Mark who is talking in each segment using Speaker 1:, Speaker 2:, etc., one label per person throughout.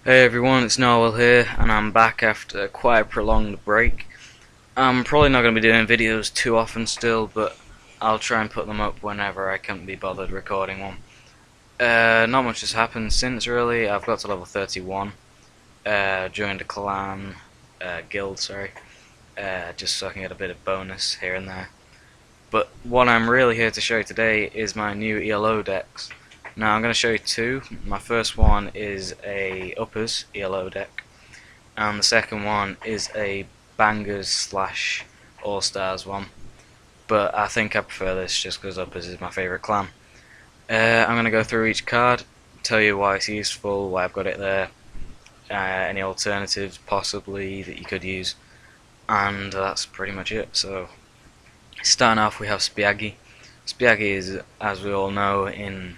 Speaker 1: Hey everyone, it's Noel here, and I'm back after quite a prolonged break. I'm probably not going to be doing videos too often still, but I'll try and put them up whenever I can't be bothered recording one. Not much has happened since really. I've got to level 31, joined a clan, guild, sorry, just so I can get a bit of bonus here and there. But what I'm really here to show you today is my new ELO decks. Now I'm going to show you two. My first one is a uppers ELO deck, and the second one is a bangers slash all stars one. But I think I prefer this just because uppers is my favourite clan. I'm going to go through each card, tell you why it's useful, why I've got it there, any alternatives possibly that you could use, and that's pretty much it. So starting off we have Spiaggi. Spiaggi is, as we all know, in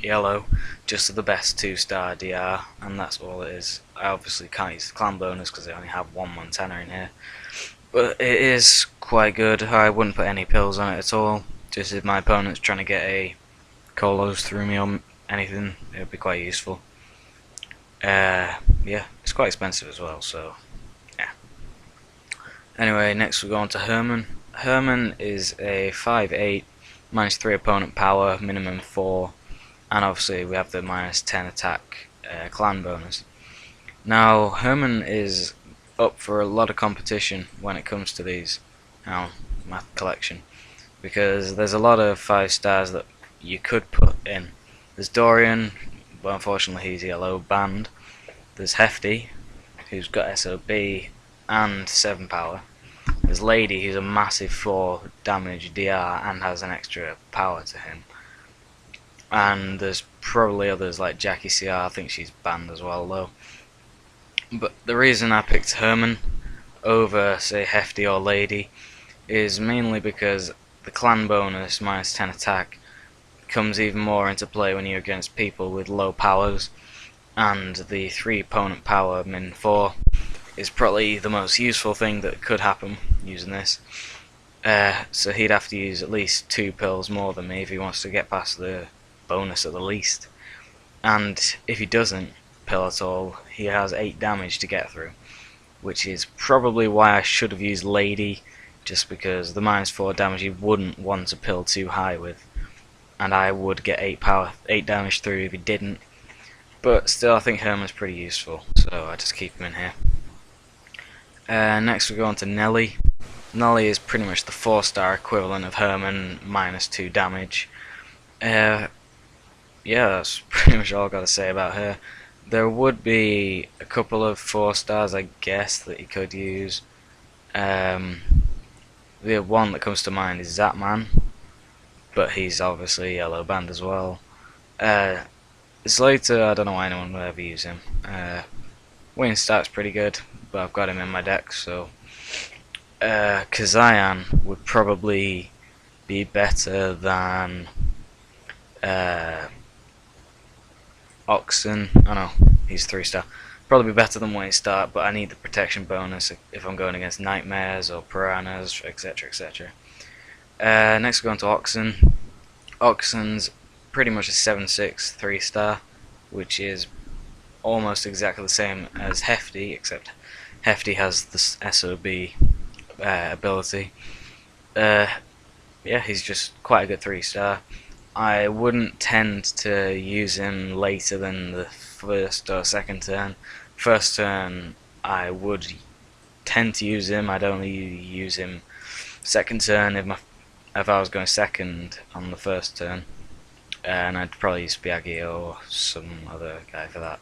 Speaker 1: ELO, just the best 2-star DR, and that's all it is. I obviously can't use the clan bonus because I only have one Montana in here, but it is quite good. I wouldn't put any pills on it at all. Just if my opponent's trying to get a Colos through me or anything, it would be quite useful. Yeah, it's quite expensive as well, so yeah. Anyway, next we go on to Herman. Herman is a 5/8, -3 opponent power, minimum 4, and obviously we have the -10 attack clan bonus. Now Herman is up for a lot of competition when it comes to these, my collection, because there's a lot of 5-stars that you could put in. There's Dorian, but unfortunately he's yellow banned. There's Hefty, who's got SOB and 7 power. There's Lady, who's a massive 4 damage DR and has an extra power to him. And there's probably others like Jackie CR, I think she's banned as well though. But the reason I picked Herman over, say, Hefty or Lady is mainly because the clan bonus, -10 attack, comes even more into play when you're against people with low powers, and the 3 opponent power, min 4, is probably the most useful thing that could happen using this. So he'd have to use at least 2 pills more than me if he wants to get past the bonus at the least. And if he doesn't pill at all, he has 8 damage to get through, which is probably why I should have used Lady, just because the -4 damage he wouldn't want to pill too high with, and I would get 8 damage through if he didn't. But still, I think Herman's pretty useful, so I just keep him in here. Next we go on to Nelly. Nelly is pretty much the 4-star equivalent of Herman, -2 damage. Yeah, that's pretty much all I've got to say about her. There would be a couple of 4-stars, I guess, that you could use. The one that comes to mind is Zapman, but he's obviously yellow banned as well. Slater, I don't know why anyone would ever use him. Wayne Stark's pretty good, but I've got him in my deck, so Kazayan would probably be better than Oxen. I know he's 3-star. Probably be better than Wayne Stark, but I need the protection bonus if I'm going against nightmares or piranhas, etc., etc. Next we go on to Oxen. Oxen's pretty much a 7/6 3-star, which is almost exactly the same as Hefty, except Hefty has the SOB ability. Yeah, he's just quite a good 3-star. I wouldn't tend to use him later than the first or second turn. First turn I would tend to use him. I'd only use him second turn if I was going second on the first turn, and I'd probably use Spiaggi or some other guy for that.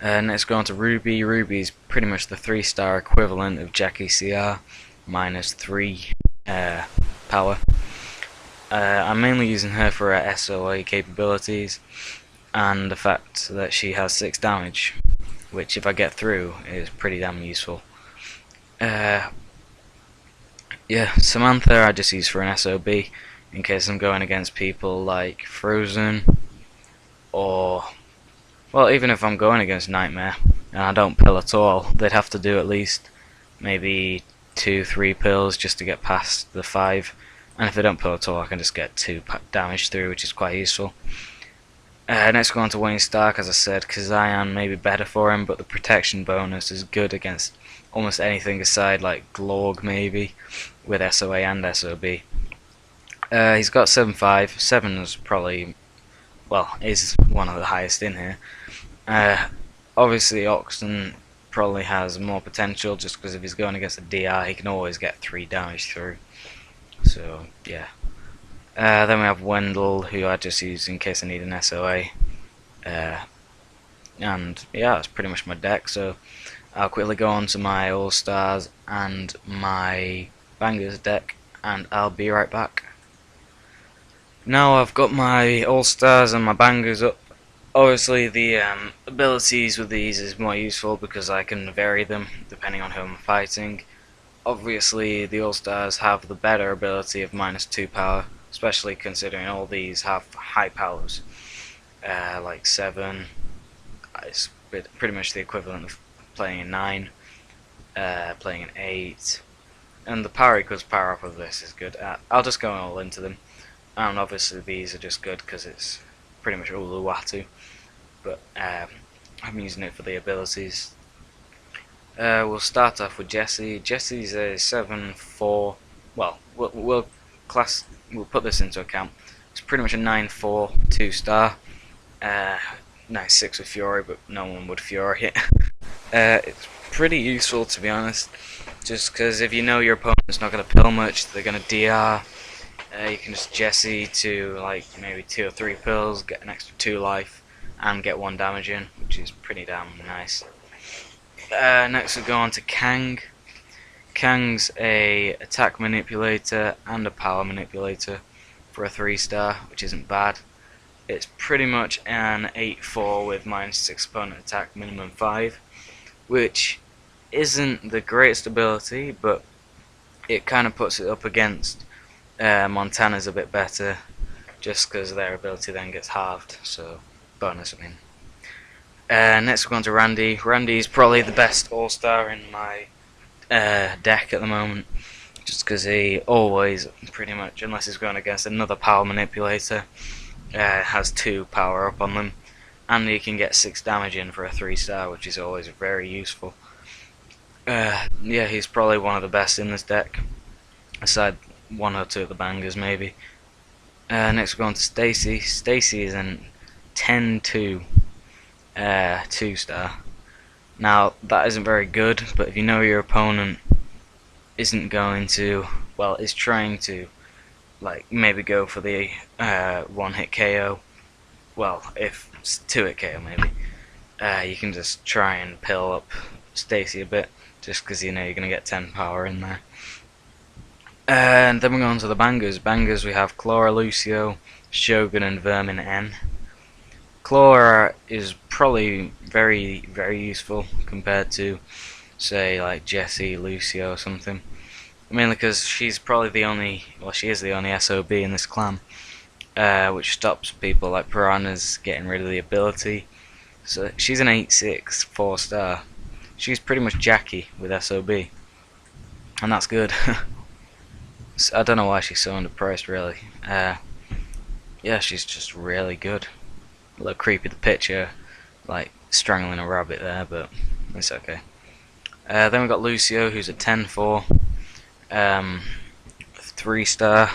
Speaker 1: Next go on to Ruby. Ruby's pretty much the 3-star equivalent of Jackie CR, -3 power. I'm mainly using her for her SOA capabilities and the fact that she has 6 damage, which if I get through is pretty damn useful. Yeah, Samantha I just use for an SOB in case I'm going against people like Frozen, or, well, even if I'm going against Nightmare and I don't pill at all, they'd have to do at least maybe 2-3 pills just to get past the 5, and if they don't pill at all I can just get 2 damage through, which is quite useful. Next we're on to Wayne Stark, as I said. Kazayan may be better for him, but the protection bonus is good against almost anything aside, like Glorg maybe, with SOA and SOB. He's got 7.5. 7 is probably, well, is one of the highest in here. Obviously, Oxen probably has more potential just because if he's going against a DR, he can always get 3 damage through. So, yeah. Then we have Wendell, who I just use in case I need an SOA. And yeah, that's pretty much my deck. So I'll quickly go on to my All-Stars and my Bangers deck, and I'll be right back. Now I've got my All-Stars and my Bangers up. Obviously the abilities with these is more useful because I can vary them depending on who I'm fighting. Obviously the All-Stars have the better ability of -2 power, especially considering all these have high powers. Like 7 is pretty much the equivalent of playing a 9, playing an 8, and the power equals power up of this is good. I'll just go all into them, and obviously these are just good because it's pretty much Uluwatu, but I'm using it for the abilities. We'll start off with Jesse. Jesse's a 7-4. Well, we'll put this into account. It's pretty much a 9-4 2-star. 9-6 with Fury, but no one would Fury it. It's pretty useful, to be honest, just because if you know your opponent's not going to pill much, they're going to DR. You can just Jesse to like maybe 2 or 3 pills, get an extra 2 life, and get 1 damage in, which is pretty damn nice. Next we go on to Kang. Kang's a attack manipulator and a power manipulator for a 3-star, which isn't bad. It's pretty much an 8-4 with -6 opponent attack, minimum 5, which isn't the greatest ability, but it kind of puts it up against Montana's a bit better, just because their ability then gets halved, so bonus, I mean. Next we're going to Randy. Randy's probably the best All-Star in my deck at the moment, just because he always, pretty much, unless he's going against another power manipulator, has 2 power up on them, and he can get 6 damage in for a 3-star, which is always very useful. Yeah, he's probably one of the best in this deck, aside 1 or 2 of the Bangers maybe. Next we're going to Stacy. Stacy is an 10-2 2-star. Now that isn't very good, but if you know your opponent isn't going to, well, is trying to like maybe go for the 1-hit KO, well, if it's 2-hit KO maybe, you can just try and pill up Stacy a bit, just because you know you're going to get 10 power in there. And then we're going to the Bangers. Bangers we have Clara, Lucio, Shogun and Vermin N. Clara is probably very, very useful compared to, say, like Jesse, Lucio or something. Mainly because she's probably the only, well, she is the only SOB in this clan, which stops people like Piranhas getting rid of the ability. So she's an 8-6 4-star. She's pretty much Jackie with SOB, and that's good. I don't know why she's so underpriced, really. Yeah, she's just really good. A little creepy, the picture, like strangling a rabbit there, but it's okay. Then we've got Lucio, who's a 10-4, 3-star.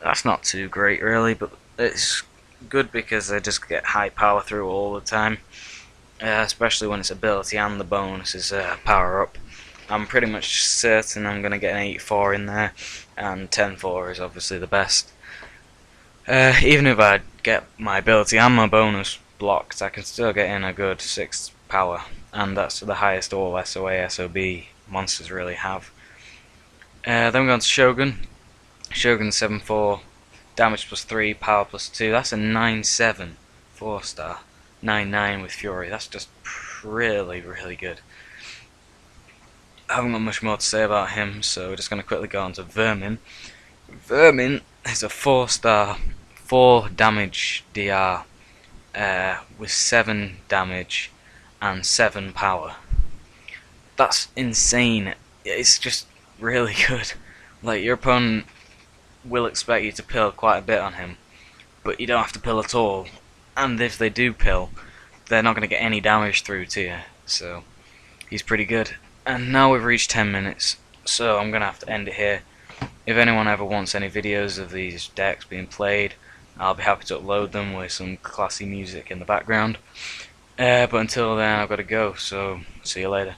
Speaker 1: That's not too great, really, but it's good because they just get high power through all the time, especially when its ability and the bonus is power up. I'm pretty much certain I'm going to get an 8-4 in there, and 10-4 is obviously the best. Even if I get my ability and my bonus blocked, I can still get in a good 6 power, and that's the highest all SOA SOB monsters really have. Then we're going to Shogun. Shogun 7-4, damage +3, power +2. That's a 9-7 4-star. 9-9 with Fury. That's just really, really good. I haven't got much more to say about him, so we're just going to quickly go on to Vermin. Vermin is a 4-star, 4 damage DR, with 7 damage and 7 power. That's insane. It's just really good. Like, your opponent will expect you to pill quite a bit on him, but you don't have to pill at all, and if they do pill, they're not going to get any damage through to you. So he's pretty good. And now we've reached 10 minutes, so I'm going to have to end it here. If anyone ever wants any videos of these decks being played, I'll be happy to upload them with some classy music in the background. But until then, I've got to go, so see you later.